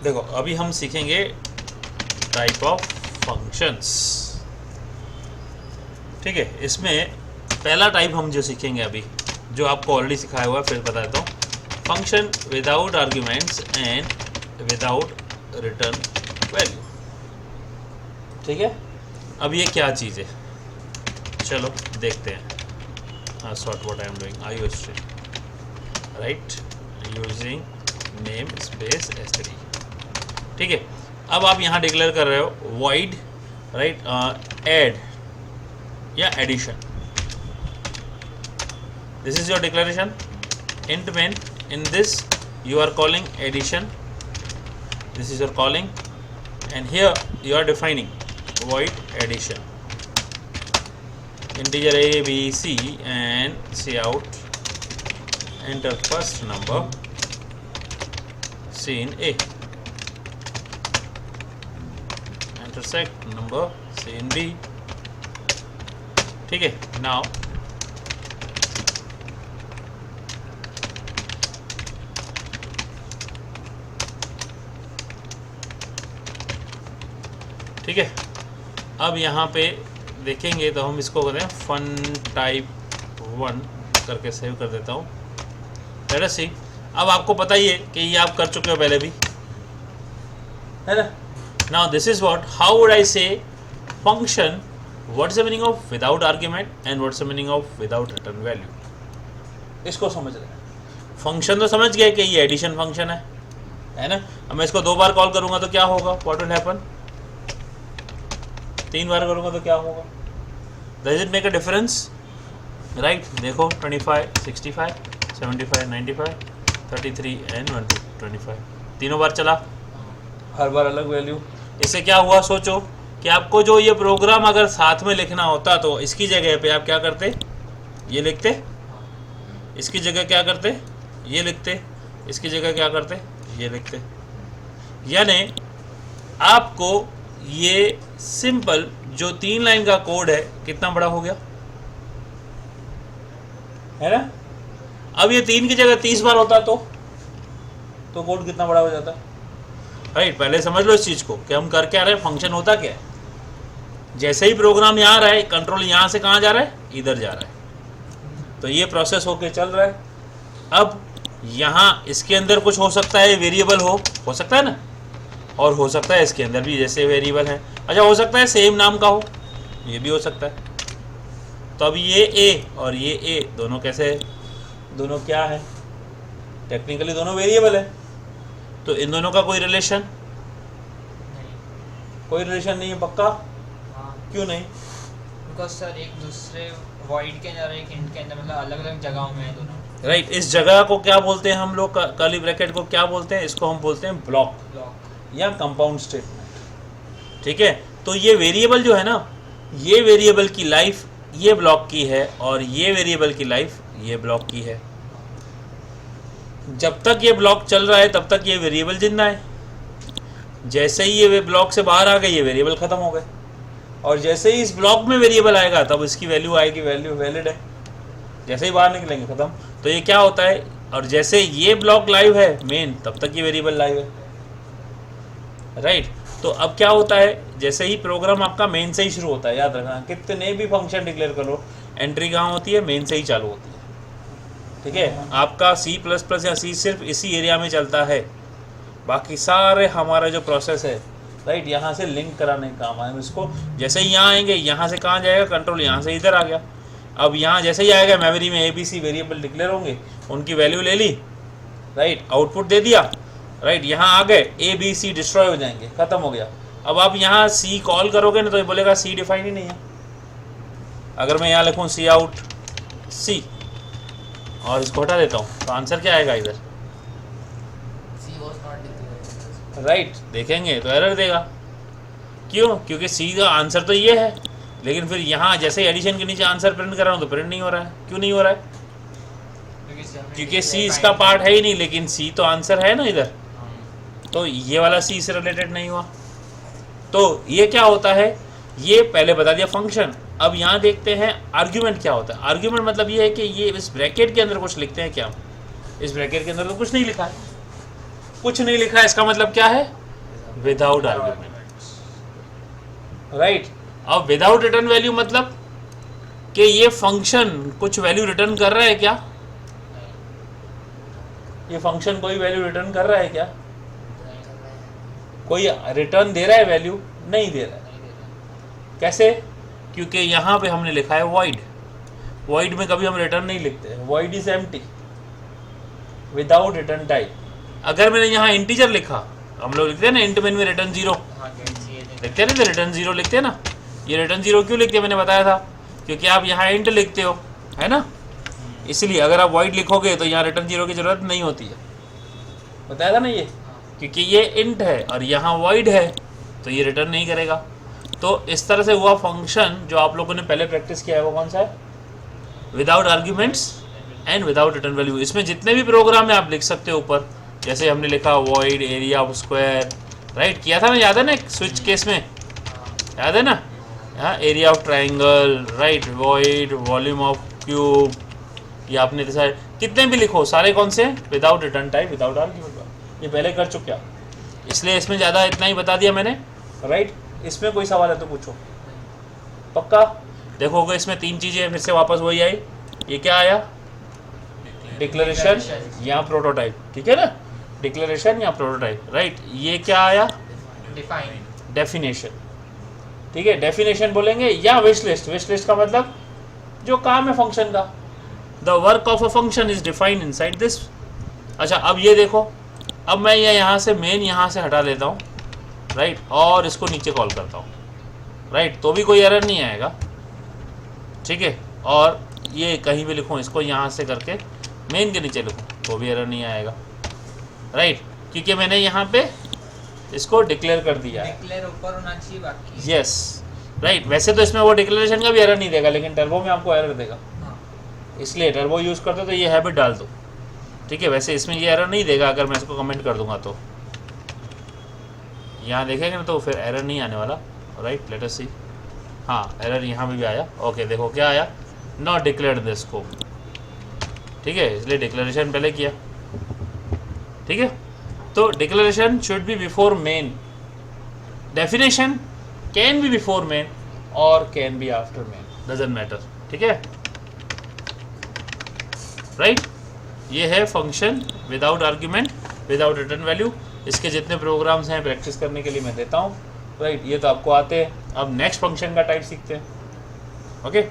देखो अभी हम सीखेंगे टाइप ऑफ फंक्शंस। ठीक है, इसमें पहला टाइप हम जो सीखेंगे अभी, जो आपको ऑलरेडी सिखाया हुआ है, फिर बता देता हूँ। Function without arguments and without return value. ठीक है, अब ये क्या चीज़ है, चलो देखते हैं। Sort what I am doing IO string right using name space s3। ठीक है, अब आप यहाँ डिक्लेयर कर रहे हो void राइट ऐड या addition. This is your declaration int main, in this you are calling addition, this is your calling, and here you are defining void addition integer a b c and cout enter first number c in a, enter second number c in b। ठीक है, now ठीक है, अब यहाँ पे देखेंगे तो हम इसको कहते हैं फन टाइप 1 करके सेव कर देता हूँ। लेट अस सी। अब आपको पता ही है कि ये आप कर चुके हो पहले भी, है ना। Now this is what, how would I say function, what is the meaning of without argument and what's the meaning of without return value. इसको समझ रहे हैं। फंक्शन तो समझ गए कि ये एडिशन फंक्शन है ना। अब मैं इसको 2 बार कॉल करूंगा तो क्या होगा, व्हाट विल हैपन। 3 बार करूँगा तो क्या होगा, does it make a difference right. देखो 25, 65, 75, 95, 33 एंड 125, तीनों बार चला, हर बार अलग वैल्यू। इससे क्या हुआ, सोचो कि आपको जो ये प्रोग्राम अगर साथ में लिखना होता तो इसकी जगह पे आप क्या करते, ये लिखते, इसकी जगह क्या करते, ये लिखते, इसकी जगह क्या करते, ये लिखते। यानी आपको ये सिंपल जो 3 लाइन का कोड है कितना बड़ा हो गया, है ना। अब ये 3 की जगह 30 बार होता तो कोड कितना बड़ा हो जाता, राइट। पहले समझ लो इस चीज को कि हम कर क्या रहे हैं, फंक्शन होता क्या है। जैसे ही प्रोग्राम यहाँ रहा है, कंट्रोल यहाँ से कहाँ जा रहा है, इधर जा रहा है, तो ये प्रोसेस होके चल रहा है। अब यहाँ इसके अंदर कुछ हो सकता है, वेरिएबल हो सकता है ना, और हो सकता है इसके अंदर भी जैसे वेरिएबल है। अच्छा, हो सकता है सेम नाम का हो, ये भी हो सकता है। तो अब ये a और ये a दोनों कैसे, दोनों क्या है, टेक्निकली दोनों वेरिएबल है, तो इन दोनों का कोई रिलेशन, कोई रिलेशन नहीं है पक्का। क्यों नहीं, बिकॉज़ सर एक दूसरे वॉइड के अंदर एक इंट के अंदर मतलब अलग अलग जगहों में है दोनों, राइट। इस जगह को क्या बोलते हैं हम लोग, कर्ली ब्रैकेट को क्या बोलते हैं, इसको हम बोलते हैं ब्लॉक या कंपाउंड स्टेटमेंट। ठीक है, तो ये वेरिएबल जो है ना, ये वेरिएबल की लाइफ ये ब्लॉक की है और ये वेरिएबल की लाइफ ये ब्लॉक की है। जब तक ये ब्लॉक चल रहा है तब तक ये वेरिएबल जिंदा है। जैसे ही ये ब्लॉक से बाहर आ गए, ये वेरिएबल खत्म हो गए, और जैसे ही इस ब्लॉक में वेरिएबल आएगा तब इसकी वैल्यू आएगी, वैल्यू वैलिड है। जैसे ही बाहर निकलेंगे खत्म। तो ये क्या होता है, और जैसे ये ब्लॉक लाइव है मेन, तब तक ये वेरिएबल लाइव है, राइट। तो अब क्या होता है, जैसे ही प्रोग्राम आपका मेन से ही शुरू होता है, याद रखना कितने भी फंक्शन डिक्लेयर करो, एंट्री कहाँ होती है, मेन से ही चालू होती है। ठीक है, आपका C++ या C सिर्फ इसी एरिया में चलता है, बाकी सारे हमारा जो प्रोसेस है राइट, यहाँ से लिंक कराने का काम है। इसको जैसे ही यहाँ आएंगे, यहाँ से कहाँ जाएगा, कंट्रोल यहाँ से इधर आ गया। अब यहाँ जैसे ही आएगा, मेमोरी में ABC वेरिएबल डिक्लेयर होंगे, उनकी वैल्यू ले ली, राइट, आउटपुट दे दिया, राइट। यहाँ आ गए, ABC डिस्ट्रॉय हो जाएंगे, खत्म हो गया। अब आप यहाँ C कॉल करोगे ना तो ये बोलेगा C डिफाइन ही नहीं है। अगर मैं यहाँ लिखूँ cout C और इसको हटा देता हूँ तो आंसर क्या आएगा इधर, राइट। देखेंगे तो एरर देगा, क्यों, क्योंकि C का आंसर तो ये है, लेकिन फिर यहाँ जैसे ही एडिशन के नीचे आंसर प्रिंट कर रहा हूँ तो प्रिंट नहीं हो रहा है। क्यों नहीं हो रहा है, क्योंकि C इसका पार्ट है ही नहीं, लेकिन C तो आंसर है ना इधर, तो ये वाला C से रिलेटेड नहीं हुआ। तो ये क्या होता है, ये पहले बता दिया फंक्शन। अब यहाँ देखते हैं आर्ग्यूमेंट क्या होता है। आर्ग्यूमेंट मतलब ये है कि ये इस ब्रैकेट के अंदर कुछ लिखते हैं क्या, इस ब्रैकेट के अंदर तो कुछ नहीं लिखा है, कुछ नहीं लिखा है, इसका मतलब क्या है? Without argument, right. अब विदाउट रिटर्न वैल्यू मतलब कि ये फंक्शन कुछ वैल्यू रिटर्न कर रहा है क्या? ये फंक्शन कोई वैल्यू रिटर्न कर रहा है क्या? कोई रिटर्न दे रहा है वैल्यू? नहीं दे रहा है। कैसे? क्योंकि यहाँ पे हमने लिखा है वॉइड। वॉइड में कभी हम रिटर्न नहीं लिखते हैं, void is empty without return type. अगर मैंने यहाँ इंटीजर लिखा, हम लोग लिखते हैं ना इंट में रिटर्न 0 लिखते हैं ना, रिटर्न 0 लिखते हैं ना। ये रिटर्न 0 क्यों लिखते हैं मैंने बताया था, क्योंकि आप यहाँ इंट लिखते हो, है ना, इसलिए। अगर आप वॉइड लिखोगे तो यहाँ रिटर्न 0 की जरूरत नहीं होती है, बताया था ना ये, क्योंकि ये इंट है और यहाँ वॉइड है तो ये रिटर्न नहीं करेगा। तो इस तरह से हुआ फंक्शन जो आप लोगों ने पहले प्रैक्टिस किया है वो कौन सा है? Without arguments and without return value. इसमें जितने भी प्रोग्राम है आप लिख सकते हो ऊपर, जैसे हमने लिखा void area of square, right, किया था ना, याद है ना, एक स्विच केस में, याद है ना, हाँ, area of triangle, right, void volume of cube, ये आपने डिसाइड, कितने भी लिखो सारे कौन से? Without return type, without argument. ये पहले कर चुका, इसलिए इसमें ज़्यादा इतना ही बता दिया मैंने, राइट। इसमें कोई सवाल है तो पूछो, पक्का। देखोगे इसमें 3 चीज़ें फिर से वापस वही आई। ये क्या आया? डिक्लेरेशन या प्रोटोटाइप, ठीक है ना, डिक्लेरेशन या प्रोटोटाइप, राइट। ये क्या आया? डिफाइन, डेफिनेशन, ठीक है, डेफिनेशन बोलेंगे, या विश लिस्ट। विश लिस्ट का मतलब जो काम है फंक्शन का, the work of a function is defined inside this. अच्छा, अब ये देखो, अब मैं ये यहाँ से मेन यहाँ से हटा लेता हूँ, राइट, और इसको नीचे कॉल करता हूँ, राइट, तो भी कोई एरर नहीं आएगा, ठीक है। और ये कहीं भी लिखूँ, इसको यहाँ से करके मेन के नीचे लिखूँ तो भी एरर नहीं आएगा, राइट, क्योंकि मैंने यहाँ पे इसको डिक्लेयर कर दिया है। डिक्लेयर ऊपर होना चाहिए बाकी। Yes, right. वैसे तो इसमें वो डिक्लेरेशन का भी एरर नहीं देगा, लेकिन टर्बो में आपको एरर देगा, इसलिए टर्बो यूज़ करते तो ये हैबिट डाल दो, ठीक है। वैसे इसमें ये एरर नहीं देगा, अगर मैं इसको कमेंट कर दूंगा तो यहाँ देखेंगे ना तो फिर एरर नहीं आने वाला, राइट। लेट अस सी, हाँ, एरर यहाँ भी आया। ओके, देखो क्या आया, नॉट डिक्लेयर्ड द स्कोप, ठीक है, इसलिए डिक्लेरेशन पहले किया, ठीक है। तो declaration should be before main, definition can be before main और can be after main, doesn't matter, ठीक है, राइट। ये है function without argument, without return value. इसके जितने प्रोग्राम्स हैं प्रैक्टिस करने के लिए मैं देता हूँ, राइट। ये तो आपको आते हैं। अब नेक्स्ट फंक्शन का टाइप सीखते हैं, ओके।